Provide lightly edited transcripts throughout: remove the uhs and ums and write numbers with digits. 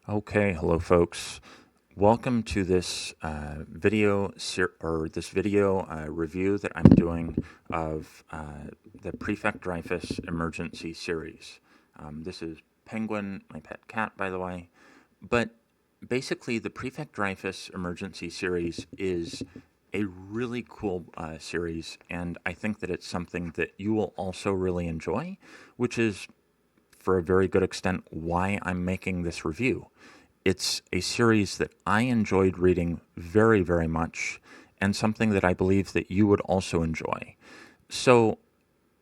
Okay, hello folks. Welcome to this video review that I'm doing of the Prefect Dreyfus emergency series. This is Penguin, my pet cat, by the way. But basically, the Prefect Dreyfus emergency series is a really cool series, and I think that it's something that you will also really enjoy, which is for a very good extent why I'm making this review. It's a series that I enjoyed reading very, very much, and something that I believe that you would also enjoy. So,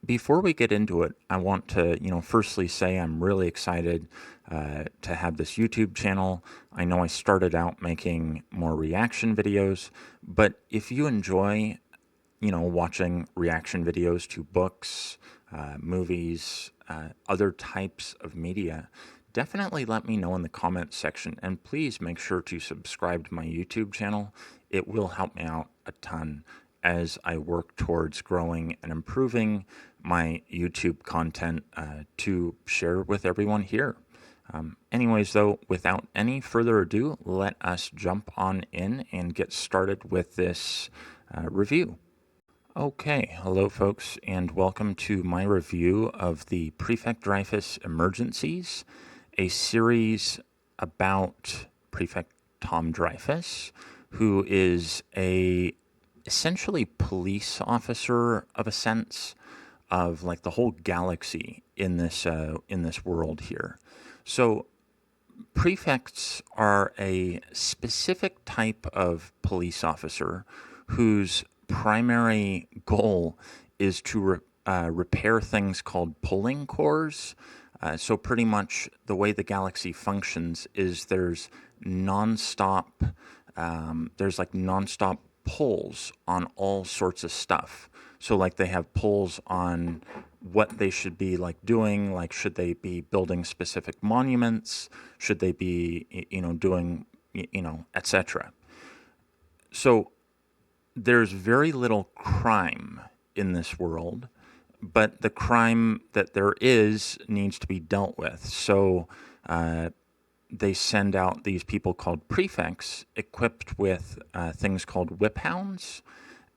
before we get into it, I want to, firstly say I'm really excited to have this YouTube channel. I know I started out making more reaction videos, but if you enjoy, watching reaction videos to books, movies, other types of media, definitely let me know in the comments section. And please make sure to subscribe to my YouTube channel. It will help me out a ton as I work towards growing and improving my YouTube content to share with everyone here. Anyways, though, without any further ado, let us jump on in and get started with this review. Okay, hello folks, and welcome to my review of the Prefect Dreyfus Emergencies, a series about Prefect Tom Dreyfus, who is a essentially police officer of a sense of like the whole galaxy in this world here. So prefects are a specific type of police officer whose primary goal is to repair things called pulling cores. So pretty much the way the galaxy functions is there's like nonstop pulls on all sorts of stuff. So like they have pulls on what they should be like doing, like should they be building specific monuments, should they be doing etc. So there's very little crime in this world, but the crime that there is needs to be dealt with. So they send out these people called prefects equipped with things called whip hounds.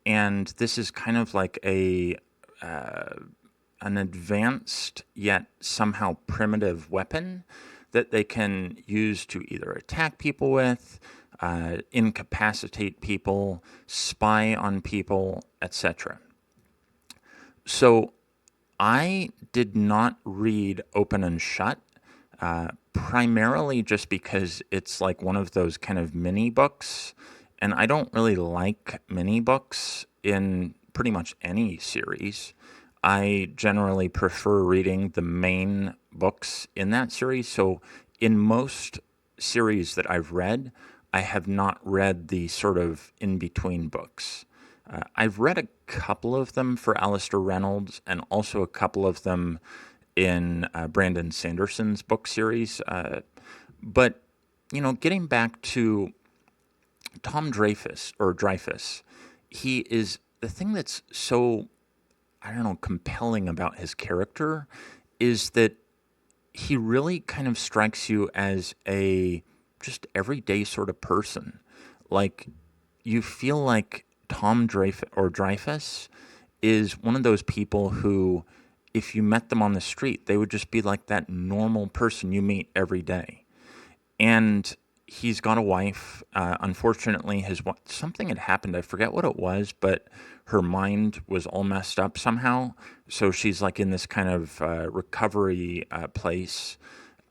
And this is kind of like an advanced yet somehow primitive weapon that they can use to either attack people with, incapacitate people, spy on people, etc. So I did not read Open and Shut, primarily just because it's like one of those kind of mini books, and I don't really like mini books in pretty much any series. I generally prefer reading the main books in that series. So in most series that I've read, I have not read the sort of in between books. I've read a couple of them for Alastair Reynolds and also a couple of them in Brandon Sanderson's book series. But, getting back to Tom Dreyfus, he is the thing that's so, I don't know, compelling about his character is that he really kind of strikes you as a just everyday sort of person. Like, you feel like Dreyfus is one of those people who, if you met them on the street, they would just be like that normal person you meet every day. And he's got a wife. Unfortunately, something had happened. I forget what it was, but her mind was all messed up somehow. So she's like in this kind of recovery place.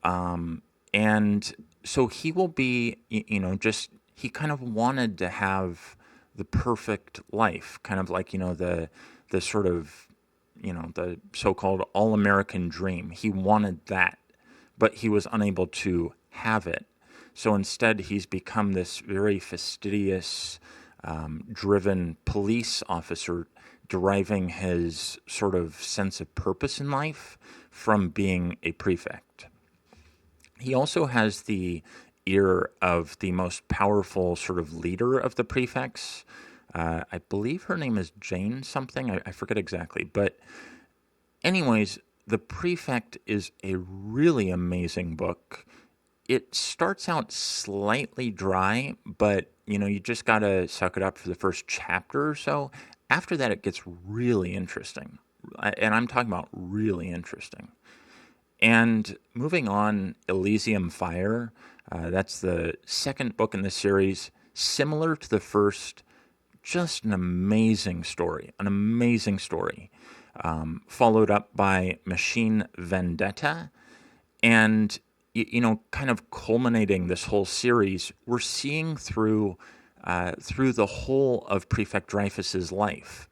And so he will be, he kind of wanted to have the perfect life, kind of like, the sort of, the so-called all-American dream. He wanted that, but he was unable to have it. So instead, he's become this very fastidious, driven police officer, deriving his sort of sense of purpose in life from being a prefect. He also has the ear of the most powerful sort of leader of the prefects. I believe her name is Jane something. I forget exactly. But anyways, The Prefect is a really amazing book. it starts out slightly dry, but you just gotta suck it up for the first chapter or so. After that, it gets really interesting, and I'm talking about really interesting. And moving on, Elysium Fire, that's the second book in the series, similar to the first, just an amazing story, followed up by Machine Vendetta, and kind of culminating this whole series, we're seeing through the whole of Prefect Dreyfus's life.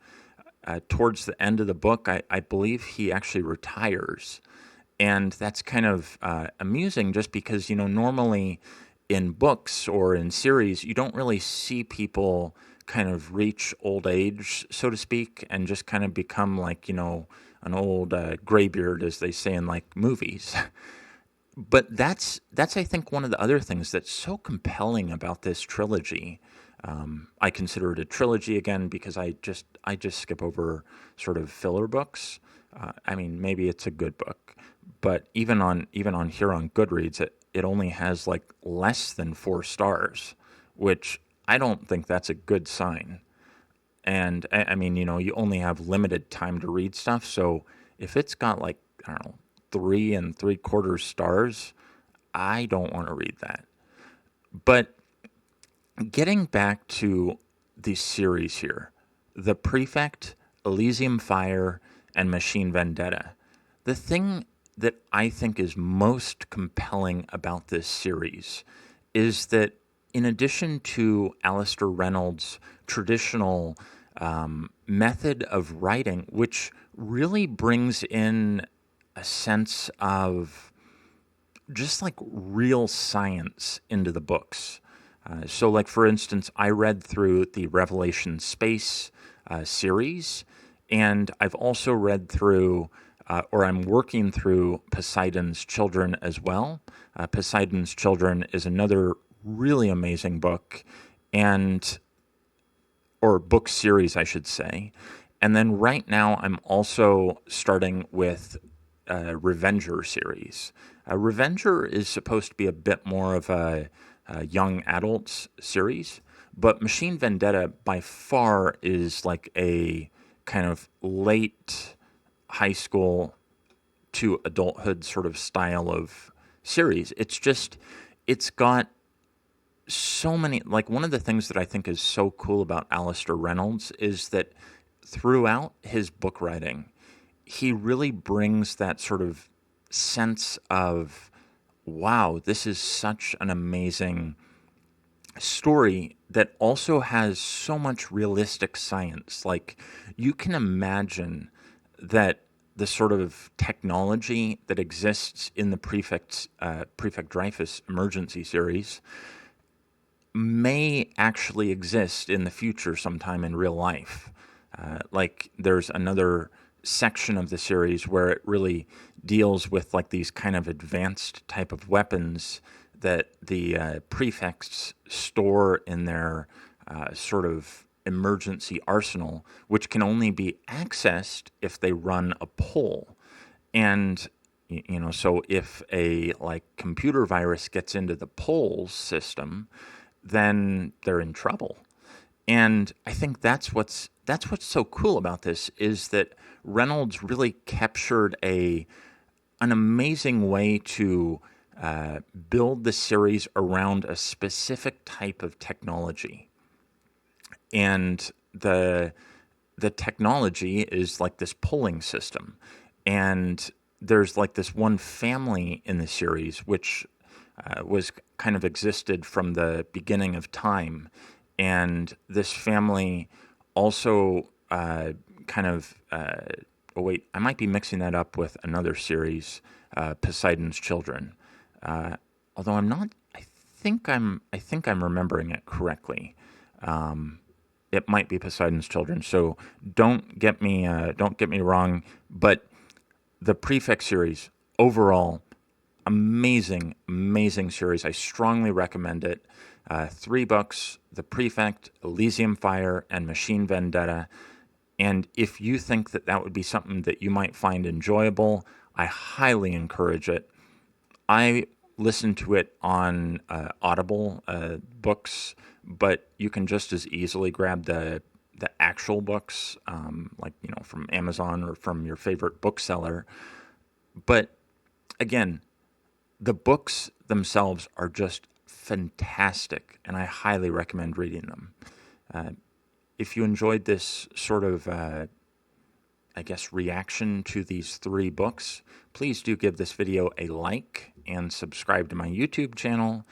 Towards the end of the book, I believe he actually retires, and that's kind of amusing, just because normally in books or in series you don't really see people kind of reach old age, so to speak, and just kind of become like an old graybeard, as they say in like movies. But that's I think one of the other things that's so compelling about this trilogy. I consider it a trilogy again because I just skip over sort of filler books. I mean, maybe it's a good book, but even on here on Goodreads, it only has like less than 4 stars, which I don't think that's a good sign. And I mean, you only have limited time to read stuff. So if it's got like, I don't know, 3 and 3/4 stars, I don't want to read that. But getting back to the series here, The Prefect, Elysium Fire, and Machine Vendetta, the thing that I think is most compelling about this series is that, in addition to Alastair Reynolds' traditional method of writing, which really brings in a sense of just like real science into the books. So, like, for instance, I read through the Revelation Space series, and I've also read through, or I'm working through, Poseidon's Children as well. Poseidon's Children is another really amazing book, and or book series, I should say. And then right now, I'm also starting with Revenger series. Revenger is supposed to be a bit more of a young adults series, but Machine Vendetta by far is like a kind of late high school to adulthood sort of style of series. It's got so many, like, one of the things that I think is so cool about Alastair Reynolds is that throughout his book writing, he really brings that sort of sense of, wow, this is such an amazing story that also has so much realistic science. Like, you can imagine that the sort of technology that exists in the Prefect Dreyfus emergency series may actually exist in the future sometime in real life. Like, there's another section of the series where it really deals with like these kind of advanced type of weapons that the prefects store in their sort of emergency arsenal, which can only be accessed if they run a poll. And so if a like computer virus gets into the poll system, then they're in trouble. And I think that's what's so cool about this, is that Reynolds really captured an amazing way to build the series around a specific type of technology. And the technology is like this polling system. And there's like this one family in the series which was kind of existed from the beginning of time. And this family also kind of oh wait, I might be mixing that up with another series, Poseidon's Children. Although I'm not, I think I'm remembering it correctly. It might be Poseidon's Children. So don't get me wrong. But the Prefect series overall, amazing, amazing series. I strongly recommend it. 3 books: The Prefect, Elysium Fire, and Machine Vendetta. And if you think that that would be something that you might find enjoyable, I highly encourage it. I listen to it on Audible books, but you can just as easily grab the actual books, like, from Amazon or from your favorite bookseller. But again, the books themselves are just fantastic, and I highly recommend reading them. If you enjoyed this sort of, reaction to these 3 books, please do give this video a like and subscribe to my YouTube channel,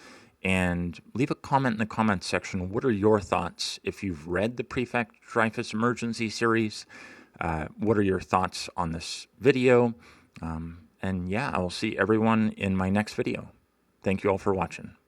and leave a comment in the comments section. What are your thoughts if you've read the Prefect Dreyfus Emergency Series? What are your thoughts on this video? And yeah, I will see everyone in my next video. Thank you all for watching.